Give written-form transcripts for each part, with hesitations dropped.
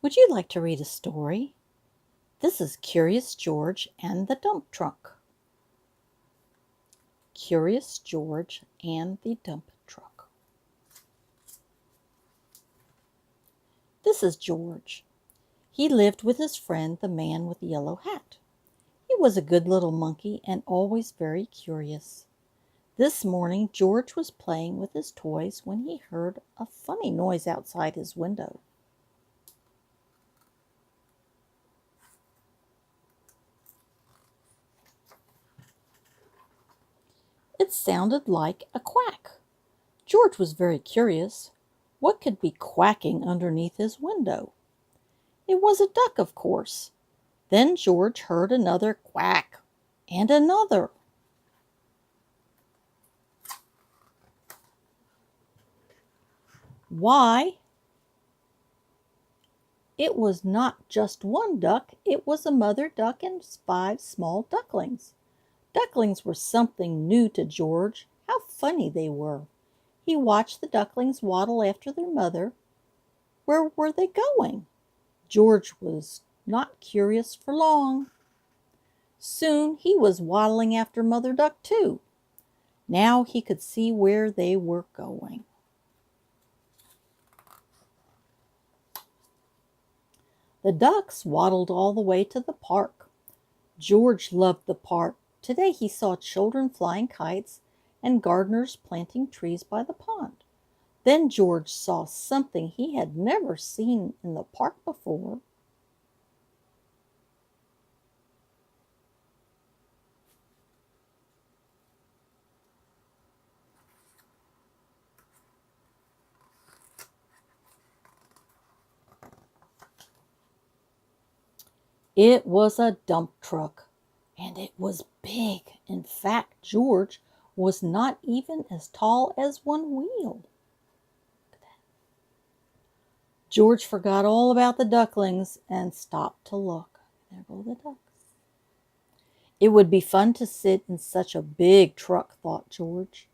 Would you like to read a story? This is Curious George and the Dump Truck. Curious George and the Dump Truck. This is George. He lived with his friend, the man with the yellow hat. He was a good little monkey and always very curious. This morning, George was playing with his toys when he heard a funny noise outside his window. It sounded like a quack. George was very curious. What could be quacking underneath his window? It was a duck, of course. Then George heard another quack and another. Why? It was not just one duck, it was a mother duck and 5 small ducklings. Ducklings were something new to George. How funny they were. He watched the ducklings waddle after their mother. Where were they going? George was not curious for long. Soon he was waddling after Mother Duck too. Now he could see where they were going. The ducks waddled all the way to the park. George loved the park. Today he saw children flying kites and gardeners planting trees by the pond. Then George saw something he had never seen in the park before. It was a dump truck, and it was big. In fact, George was not even as tall as one wheel. George forgot all about the ducklings and stopped to look. There go the ducks. It would be fun to sit in such a big truck, thought George.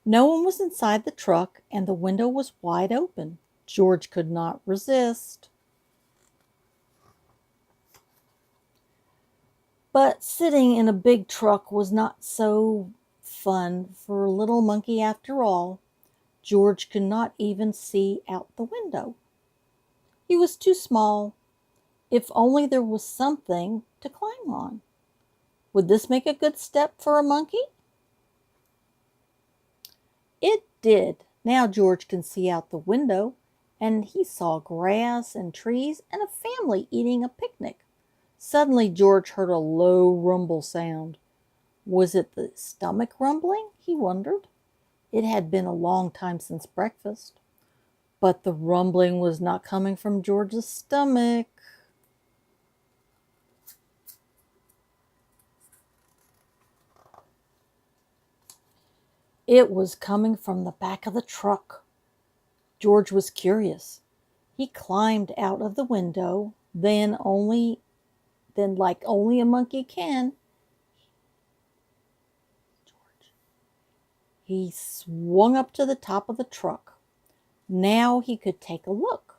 No one was inside the truck, and the window was wide open. George could not resist. But sitting in a big truck was not so fun for a little monkey after all. George could not even see out the window. He was too small. If only there was something to climb on. Would this make a good step for a monkey? It did. Now George can see out the window, and he saw grass and trees and a family eating a picnic. Suddenly George heard a low rumble sound. Was it the stomach rumbling? He wondered. It had been a long time since breakfast. But the rumbling was not coming from George's stomach. It was coming from the back of the truck. George was curious. He climbed out of the window, then like only a monkey can, he swung up to the top of the truck. Now he could take a look.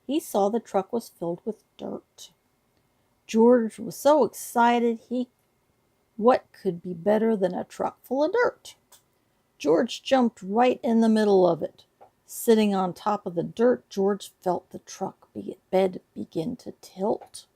He saw the truck was filled with dirt. George was so excited, what could be better than a truck full of dirt? George jumped right in the middle of it. Sitting on top of the dirt, George felt the truck bed begin to tilt.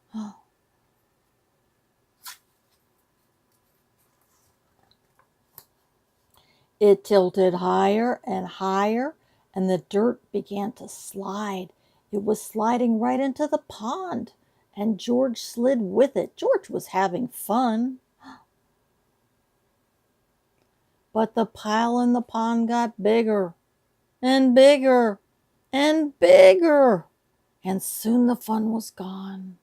It tilted higher and higher, and the dirt began to slide. It was sliding right into the pond, and George slid with it. George was having fun. But the pile in the pond got bigger and bigger and bigger, and soon the fun was gone.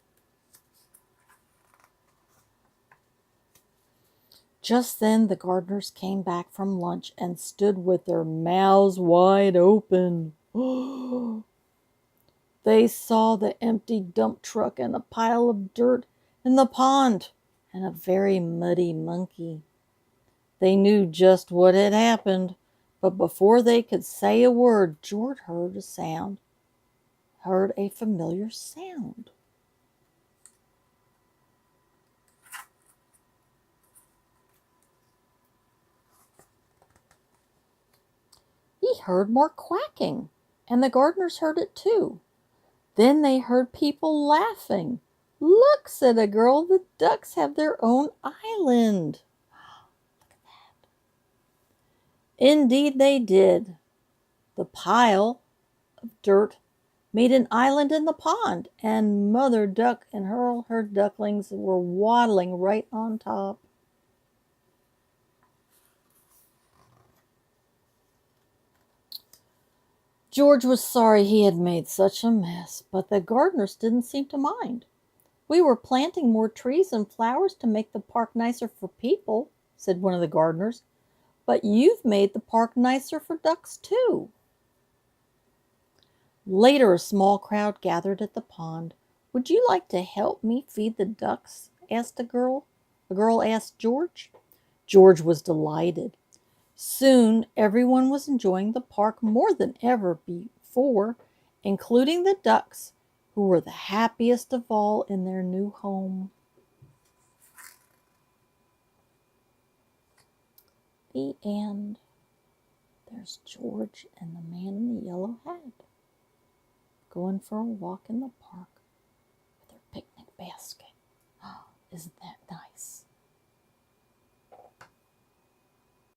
Just then the gardeners came back from lunch and stood with their mouths wide open. They saw the empty dump truck and a pile of dirt in the pond and a very muddy monkey. They knew just what had happened, but before they could say a word, George heard a sound. heard a familiar sound. He heard more quacking, and the gardeners heard it too. Then they heard people laughing. "Look," said a girl, "the ducks have their own island." Indeed they did. The pile of dirt made an island in the pond, and Mother Duck and her ducklings were waddling right on top. George was sorry he had made such a mess, but the gardeners didn't seem to mind. "We were planting more trees and flowers to make the park nicer for people," said one of the gardeners, "but you've made the park nicer for ducks too." Later a small crowd gathered at the pond. "Would you like to help me feed the ducks?" asked a girl. A girl asked George. George was delighted. Soon everyone was enjoying the park more than ever before, including the ducks, who were the happiest of all in their new home. The end. There's George and the man in the yellow hat going for a walk in the park.